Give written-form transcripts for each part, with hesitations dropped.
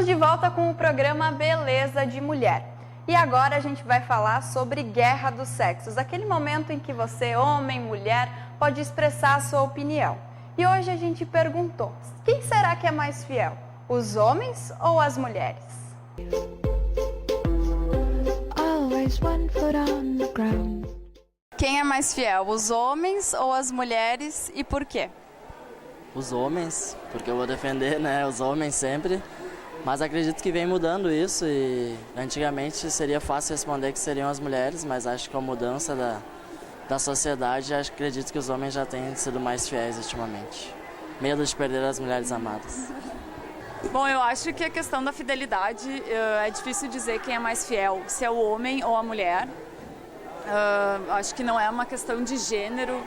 Estamos de volta com o programa Beleza de Mulher. E agora a gente vai falar sobre guerra dos sexos, aquele momento em que você, homem, mulher, pode expressar a sua opinião. E hoje a gente perguntou, quem será que é mais fiel? Os homens ou as mulheres? Quem é mais fiel, os homens ou as mulheres e por quê? Os homens, porque eu vou defender, né, os homens sempre, mas acredito que vem mudando isso e antigamente seria fácil responder que seriam as mulheres, mas acho que com a mudança da sociedade, acredito que os homens já têm sido mais fiéis ultimamente. Medo de perder as mulheres amadas. Bom, eu acho que a questão da fidelidade é difícil dizer quem é mais fiel, se é o homem ou a mulher. Acho que não é uma questão de gênero.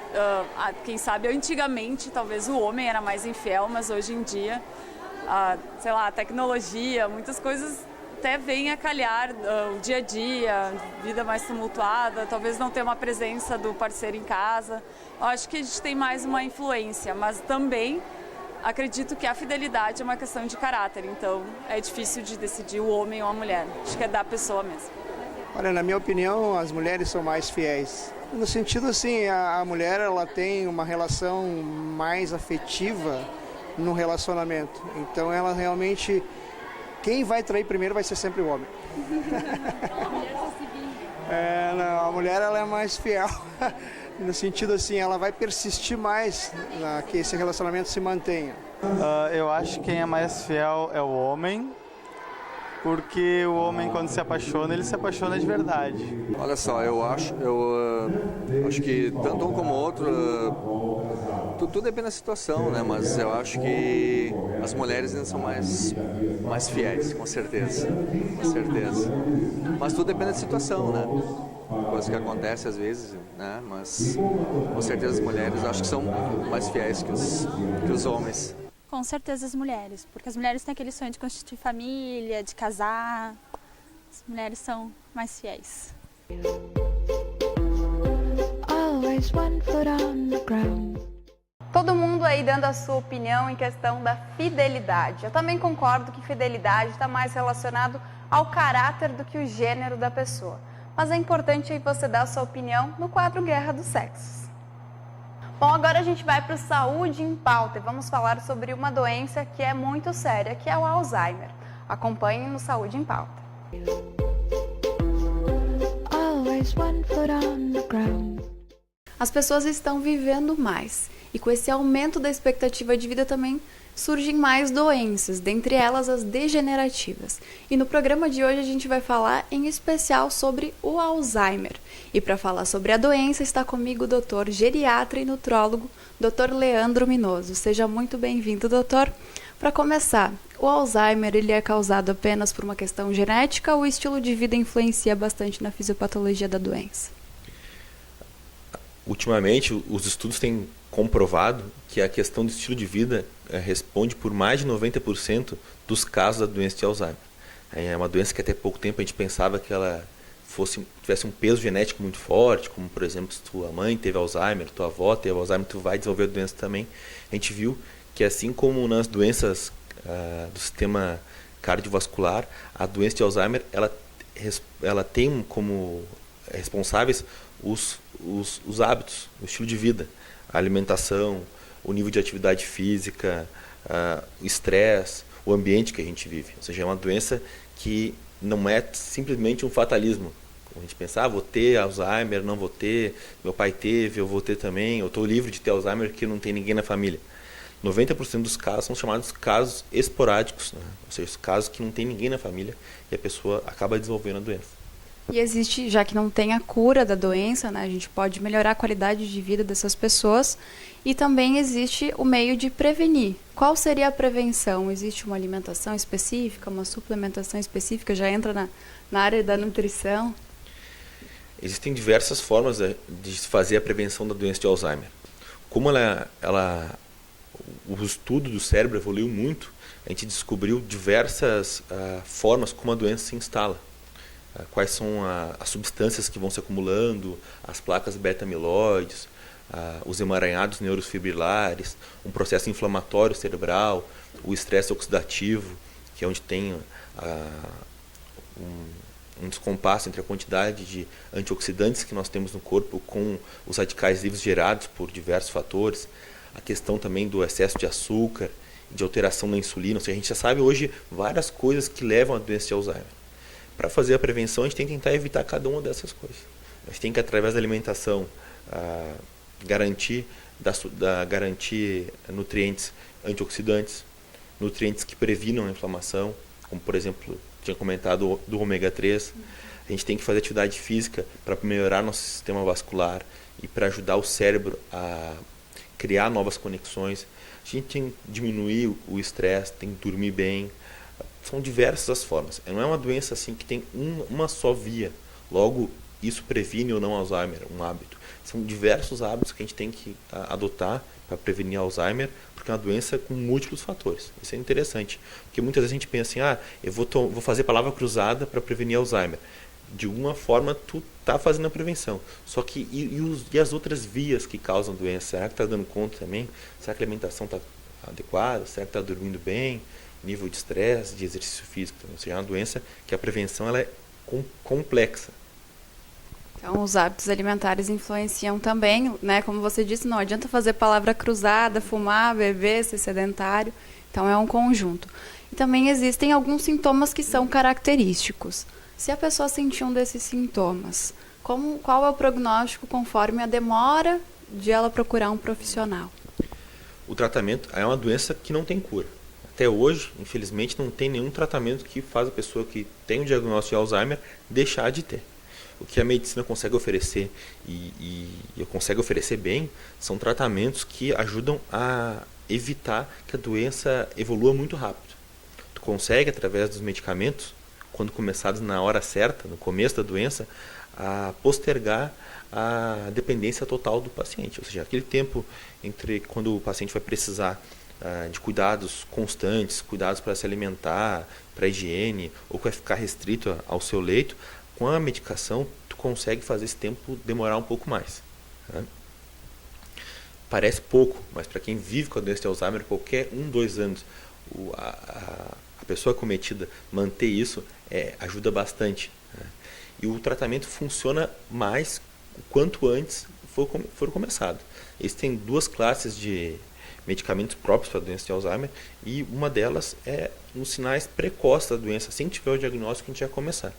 Quem sabe, antigamente, talvez o homem era mais infiel, mas hoje em dia, sei lá, a tecnologia, muitas coisas até vêm a calhar, o dia a dia, vida mais tumultuada, talvez não ter uma presença do parceiro em casa. Eu acho que a gente tem mais uma influência, mas também acredito que a fidelidade é uma questão de caráter, então é difícil de decidir o homem ou a mulher. Acho que é da pessoa mesmo. Olha, na minha opinião, as mulheres são mais fiéis. No sentido assim, a mulher ela tem uma relação mais afetiva no relacionamento. Então ela realmente, quem vai trair primeiro vai ser sempre o homem. A mulher ela é mais fiel. No sentido assim, ela vai persistir mais que esse relacionamento se mantenha. Eu acho que quem é mais fiel é o homem. Porque o homem, quando se apaixona, ele se apaixona de verdade. Olha só, eu acho que tanto um como o outro, tudo depende da situação, né? Mas eu acho que as mulheres ainda são mais fiéis, com certeza, com certeza. Mas tudo depende da situação, né? Coisa que acontece às vezes, né? Mas com certeza as mulheres acho que são mais fiéis que os homens. Com certeza as mulheres, porque as mulheres têm aquele sonho de constituir família, de casar. As mulheres são mais fiéis. Todo mundo aí dando a sua opinião em questão da fidelidade. Eu também concordo que fidelidade está mais relacionado ao caráter do que o gênero da pessoa. Mas é importante aí você dar a sua opinião no quadro Guerra dos Sexos. Bom, agora a gente vai para o Saúde em Pauta e vamos falar sobre uma doença que é muito séria, que é o Alzheimer. Acompanhem no Saúde em Pauta. As pessoas estão vivendo mais e com esse aumento da expectativa de vida também surgem mais doenças, dentre elas as degenerativas. E no programa de hoje a gente vai falar em especial sobre o Alzheimer. E para falar sobre a doença está comigo o doutor geriatra e nutrólogo, Dr. Leandro Minoso. Seja muito bem-vindo, doutor. Para começar, o Alzheimer ele é causado apenas por uma questão genética ou o estilo de vida influencia bastante na fisiopatologia da doença? Ultimamente, os estudos têm comprovado que a questão do estilo de vida responde por mais de 90% dos casos da doença de Alzheimer. É uma doença que até pouco tempo a gente pensava que ela tivesse um peso genético muito forte, como por exemplo, se tua mãe teve Alzheimer, tua avó teve Alzheimer, tu vai desenvolver a doença também. A gente viu que assim como nas doenças do sistema cardiovascular, a doença de Alzheimer ela tem como responsáveis os hábitos, o estilo de vida, a alimentação, o nível de atividade física, o estresse, o ambiente que a gente vive. Ou seja, é uma doença que não é simplesmente um fatalismo. A gente pensa, vou ter Alzheimer, não vou ter, meu pai teve, eu vou ter também, eu estou livre de ter Alzheimer porque não tem ninguém na família. 90% dos casos são chamados casos esporádicos, né? Ou seja, casos que não tem ninguém na família e a pessoa acaba desenvolvendo a doença. E existe, já que não tem a cura da doença, né, a gente pode melhorar a qualidade de vida dessas pessoas e também existe o meio de prevenir. Qual seria a prevenção? Existe uma alimentação específica, uma suplementação específica? Já entra na área da nutrição? Existem diversas formas de se fazer a prevenção da doença de Alzheimer. Como o estudo do cérebro evoluiu muito, a gente descobriu diversas formas como a doença se instala. Quais são as substâncias que vão se acumulando, as placas beta-amiloides, os emaranhados neurofibrilares, um processo inflamatório cerebral, o estresse oxidativo, que é onde tem um descompasso entre a quantidade de antioxidantes que nós temos no corpo com os radicais livres gerados por diversos fatores, a questão também do excesso de açúcar, de alteração da insulina. Ou seja, a gente já sabe hoje várias coisas que levam à doença de Alzheimer. Para fazer a prevenção, a gente tem que tentar evitar cada uma dessas coisas. A gente tem que, através da alimentação, garantir nutrientes antioxidantes, nutrientes que previnam a inflamação, como, por exemplo, tinha comentado do ômega 3. A gente tem que fazer atividade física para melhorar nosso sistema vascular e para ajudar o cérebro a criar novas conexões. A gente tem que diminuir o estresse, tem que dormir bem. São diversas as formas. Não é uma doença assim que tem uma só via. Logo, isso previne ou não Alzheimer, um hábito. São diversos hábitos que a gente tem que adotar para prevenir Alzheimer, porque é uma doença com múltiplos fatores. Isso é interessante, porque muitas vezes a gente pensa assim, eu vou fazer palavra cruzada para prevenir Alzheimer. De alguma forma, tu está fazendo a prevenção. Só que, e as outras vias que causam doença? Será que está dando conta também? Será que a alimentação está adequada? Será que está dormindo bem? Nível de estresse, de exercício físico? Ou seja, é uma doença que a prevenção ela é complexa. Então, os hábitos alimentares influenciam também, né? Como você disse, não adianta fazer palavra cruzada, fumar, beber, ser sedentário. Então, é um conjunto. E também existem alguns sintomas que são característicos. Se a pessoa sentir um desses sintomas, qual é o prognóstico conforme a demora de ela procurar um profissional? O tratamento é uma doença que não tem cura. Até hoje, infelizmente, não tem nenhum tratamento que faz a pessoa que tem o diagnóstico de Alzheimer deixar de ter. O que a medicina consegue oferecer e consegue oferecer bem são tratamentos que ajudam a evitar que a doença evolua muito rápido. Tu consegue, através dos medicamentos, quando começados na hora certa, no começo da doença, a postergar a dependência total do paciente. Ou seja, aquele tempo entre quando o paciente vai precisar de cuidados constantes, cuidados para se alimentar, para a higiene, ou que vai ficar restrito ao seu leito, com a medicação, tu consegue fazer esse tempo demorar um pouco mais. Né? Parece pouco, mas para quem vive com a doença de Alzheimer, qualquer 2 anos, a pessoa acometida manter isso ajuda bastante. Né? E o tratamento funciona mais quanto antes for começado. Existem 2 classes de medicamentos próprios para a doença de Alzheimer e uma delas é nos sinais precoces da doença. Assim que tiver o diagnóstico, a gente vai começar.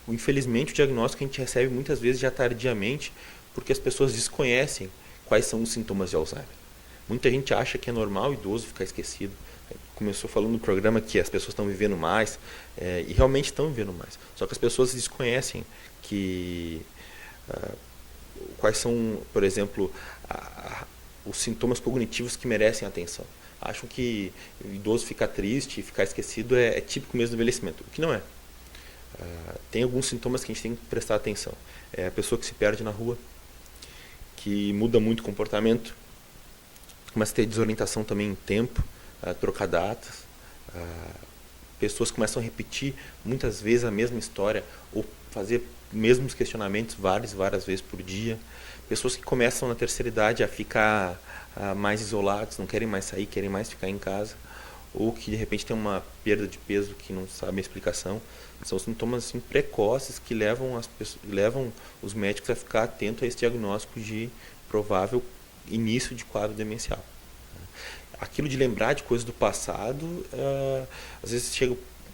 Infelizmente, o diagnóstico a gente recebe muitas vezes já tardiamente, porque as pessoas desconhecem quais são os sintomas de Alzheimer. Muita gente acha que é normal o idoso ficar esquecido. Começou falando no programa que as pessoas estão vivendo mais, e realmente estão vivendo mais. Só que as pessoas desconhecem quais são, por exemplo, os sintomas cognitivos que merecem atenção. Acham que o idoso ficar triste, ficar esquecido é típico mesmo do envelhecimento, o que não é. Tem alguns sintomas que a gente tem que prestar atenção. É a pessoa que se perde na rua, que muda muito o comportamento, começa a ter desorientação também em tempo, trocar datas, pessoas começam a repetir muitas vezes a mesma história ou fazer mesmos questionamentos várias vezes por dia, pessoas que começam na terceira idade a ficar mais isolados, não querem mais sair, querem mais ficar em casa, ou que de repente tem uma perda de peso que não sabe a explicação. São sintomas assim, precoces que levam os médicos a ficar atentos a esse diagnóstico de provável início de quadro demencial. Aquilo de lembrar de coisas do passado, às vezes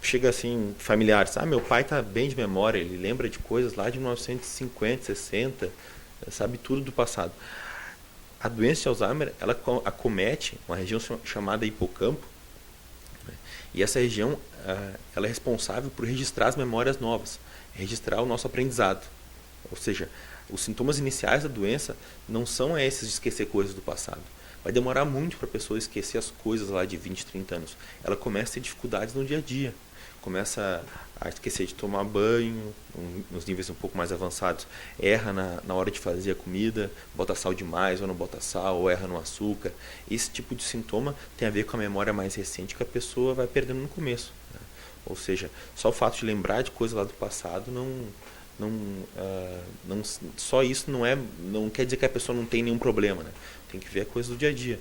chega assim, familiares, meu pai está bem de memória, ele lembra de coisas lá de 1950, 60, sabe tudo do passado. A doença de Alzheimer, ela acomete uma região chamada hipocampo, né? E essa região ela é responsável por registrar as memórias novas, registrar o nosso aprendizado. Ou seja, os sintomas iniciais da doença não são esses de esquecer coisas do passado. Vai demorar muito para a pessoa esquecer as coisas lá de 20, 30 anos. Ela começa a ter dificuldades no dia a dia. Começa a esquecer de tomar banho, nos níveis um pouco mais avançados. Erra na hora de fazer a comida, bota sal demais ou não bota sal, ou erra no açúcar. Esse tipo de sintoma tem a ver com a memória mais recente que a pessoa vai perdendo no começo. Né? Ou seja, só o fato de lembrar de coisas lá do passado só isso não quer dizer que a pessoa não tem nenhum problema, né? Tem que ver a coisa do dia a dia.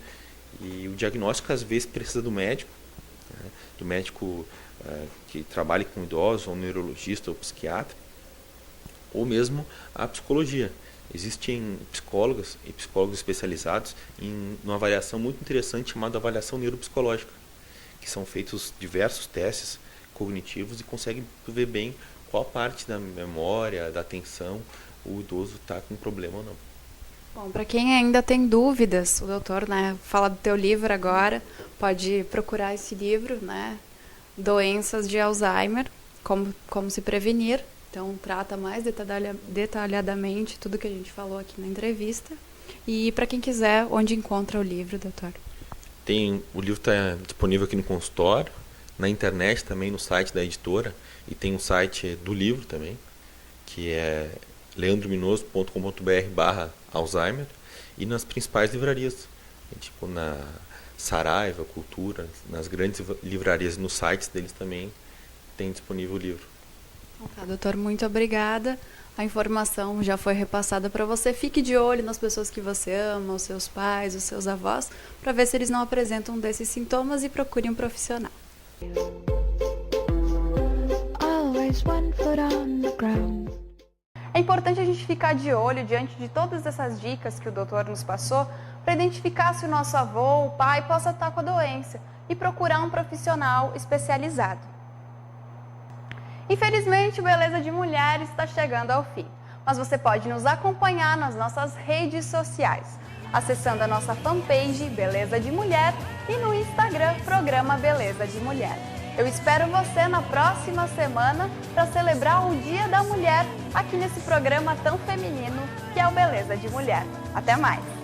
E o diagnóstico às vezes precisa do médico, né? Do médico que trabalhe com idosos, ou neurologista ou psiquiatra, ou mesmo a psicologia. Existem psicólogas e psicólogos especializados em uma avaliação muito interessante chamada avaliação neuropsicológica, que são feitos diversos testes cognitivos e conseguem ver bem qual parte da memória, da atenção, o idoso está com problema ou não. Bom, para quem ainda tem dúvidas, o doutor, né, fala do teu livro agora, pode procurar esse livro, né, Doenças de Alzheimer, como se prevenir. Então, trata mais detalhadamente tudo que a gente falou aqui na entrevista. E para quem quiser, onde encontra o livro, doutor? O livro está disponível aqui no consultório, na internet também, no site da editora, e tem um site do livro também, que é leandrominoso.com.br/Alzheimer, e nas principais livrarias, tipo na Saraiva, Cultura, nas grandes livrarias, nos sites deles também tem disponível o livro. Tá, doutor, muito obrigada. A informação já foi repassada para você. Fique de olho nas pessoas que você ama, os seus pais, os seus avós, para ver se eles não apresentam um desses sintomas e procure um profissional. É importante a gente ficar de olho diante de todas essas dicas que o doutor nos passou para identificar se o nosso avô ou pai possa estar com a doença e procurar um profissional especializado. Infelizmente, o Beleza de Mulher está chegando ao fim, mas você pode nos acompanhar nas nossas redes sociais, acessando a nossa fanpage Beleza de Mulher e no Instagram Programa Beleza de Mulher. Eu espero você na próxima semana para celebrar o Dia da Mulher aqui nesse programa tão feminino que é o Beleza de Mulher. Até mais!